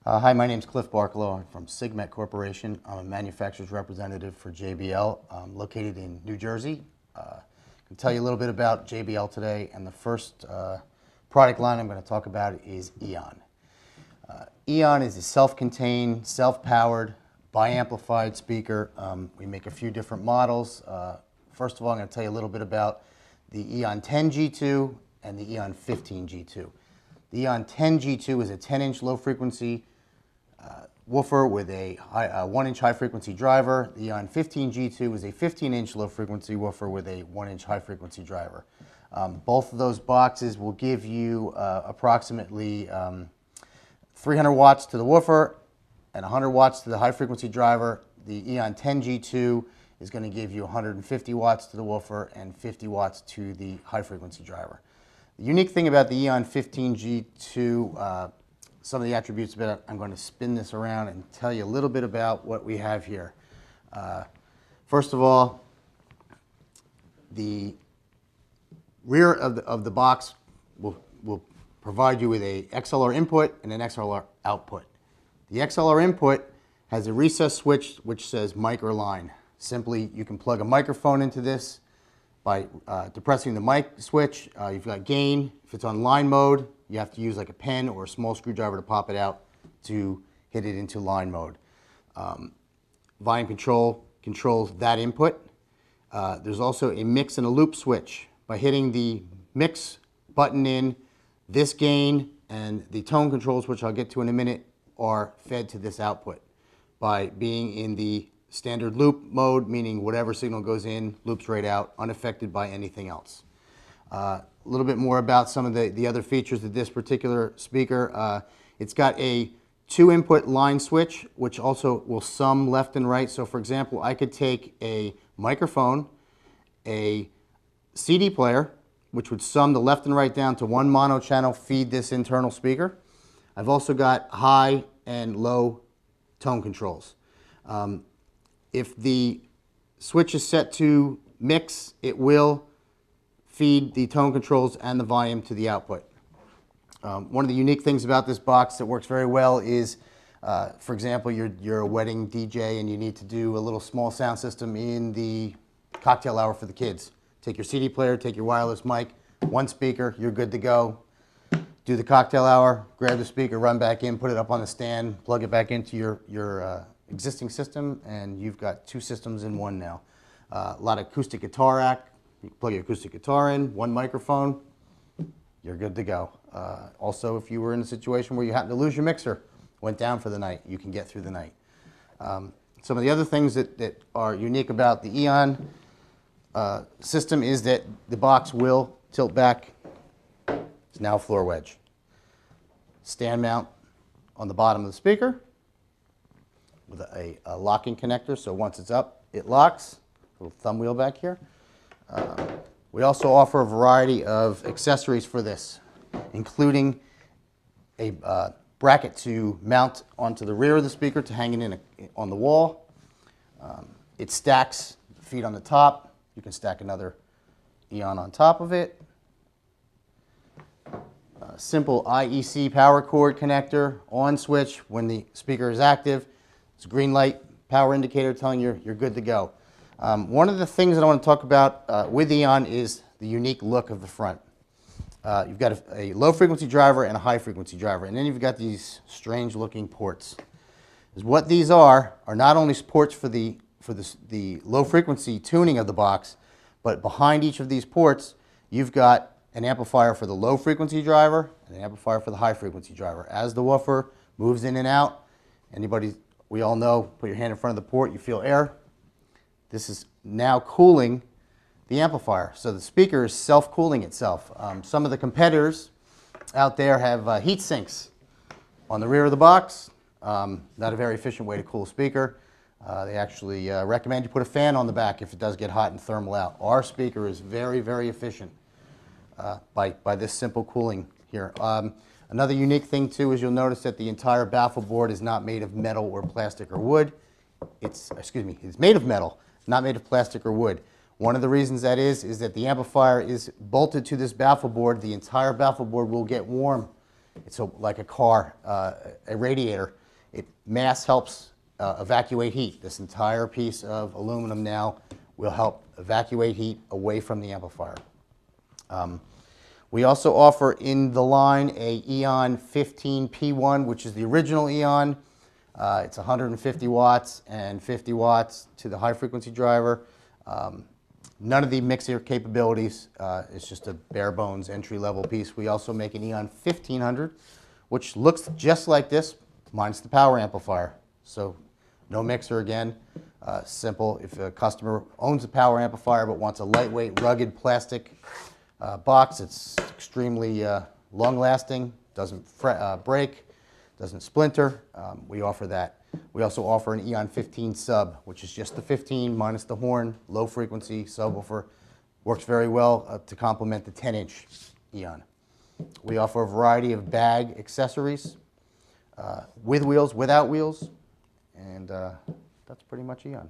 Hi, my name is Cliff Barkalow. I'm from Sigmet Corporation. I'm a manufacturer's representative for JBL. I'm located in New Jersey. I can tell you a little bit about JBL today, and the first product line I'm going to talk about is EON. EON is a self-contained, self-powered, bi-amplified speaker. We make a few different models. First of all, I'm going to tell you a little bit about the EON 10 G2 and the EON 15 G2. The EON 10 G2 is a 10-inch low-frequency woofer with a 1-inch high-frequency driver. The EON 15 G2 is a 15-inch low-frequency woofer with a 1-inch high-frequency driver. Both of those boxes will give you approximately 300 watts to the woofer and 100 watts to the high-frequency driver. The EON 10 G2 is going to give you 150 watts to the woofer and 50 watts to the high-frequency driver. The unique thing about the EON 15 G2, some of the attributes of it, I'm going to spin this around and tell you a little bit about what we have here. First of all, the rear of the box will provide you with a XLR input and an XLR output. The XLR input has a recessed switch which says mic or line. Simply, you can plug a microphone into this by depressing the mic switch. You've got gain. If it's on line mode, you have to use like a pen or a small screwdriver to pop it out to hit it into line mode. Volume control controls that input. There's also a mix and a loop switch. By hitting the mix button in, this gain and the tone controls, which I'll get to in a minute, are fed to this output. By being in the standard loop mode, meaning whatever signal goes in, loops right out, unaffected by anything else. A little bit more about some of the other features of this particular speaker. It's got a 2-input line switch, which also will sum left and right. So for example, I could take a microphone, a CD player, which would sum the left and right down to one mono channel, feed this internal speaker. I've also got high and low tone controls. If the switch is set to mix, it will feed the tone controls and the volume to the output. One of the unique things about this box that works very well is, for example, you're a wedding DJ and you need to do a little small sound system in the cocktail hour for the kids. Take your CD player, take your wireless mic, one speaker, you're good to go. Do the cocktail hour, grab the speaker, run back in, put it up on the stand, plug it back into your existing system, and you've got two systems in one now. A lot of acoustic guitar act. You plug your acoustic guitar in, one microphone, you're good to go. Also, if you were in a situation where you happen to lose your mixer, went down for the night, you can get through the night. Some of the other things that are unique about the EON system is that the box will tilt back. It's now a floor wedge. Stand mount on the bottom of the speaker with a locking connector, so once it's up, it locks. Little thumb wheel back here. We also offer a variety of accessories for this, including a bracket to mount onto the rear of the speaker to hang it in on the wall. It stacks feet on the top. You can stack another EON on top of it. Simple IEC power cord connector, on switch when the speaker is active. It's a green light power indicator telling you you're good to go. One of the things that I want to talk about with EON is the unique look of the front. You've got a low frequency driver and a high frequency driver, and then you've got these strange looking ports. What these are not only ports for the low frequency tuning of the box, but behind each of these ports you've got an amplifier for the low frequency driver and an amplifier for the high frequency driver. As the woofer moves in and out, we all know, put your hand in front of the port, you feel air. This is now cooling the amplifier. So the speaker is self-cooling itself. Some of the competitors out there have heat sinks on the rear of the box. Not a very efficient way to cool a speaker. They actually recommend you put a fan on the back if it does get hot and thermal out. Our speaker is very, very efficient by this simple cooling here. Another unique thing too is you'll notice that the entire baffle board is not made of metal or plastic or wood. It's made of metal, not made of plastic or wood. One of the reasons that is that the amplifier is bolted to this baffle board. The entire baffle board will get warm It's like a car, a radiator. Mass helps evacuate heat. This entire piece of aluminum now will help evacuate heat away from the amplifier. We also offer in the line a EON 15P1, which is the original EON. It's 150 watts and 50 watts to the high frequency driver. None of the mixer capabilities. It's just a bare bones entry level piece. We also make an EON 1500, which looks just like this, minus the power amplifier. So no mixer again. Simple. If a customer owns a power amplifier but wants a lightweight, rugged plastic box, it's extremely long-lasting, doesn't break, doesn't splinter. We offer that. We also offer an EON 15 sub, which is just the 15 minus the horn, low frequency subwoofer. Works very well to complement the 10-inch EON. We offer a variety of bag accessories with wheels, without wheels, and that's pretty much EON.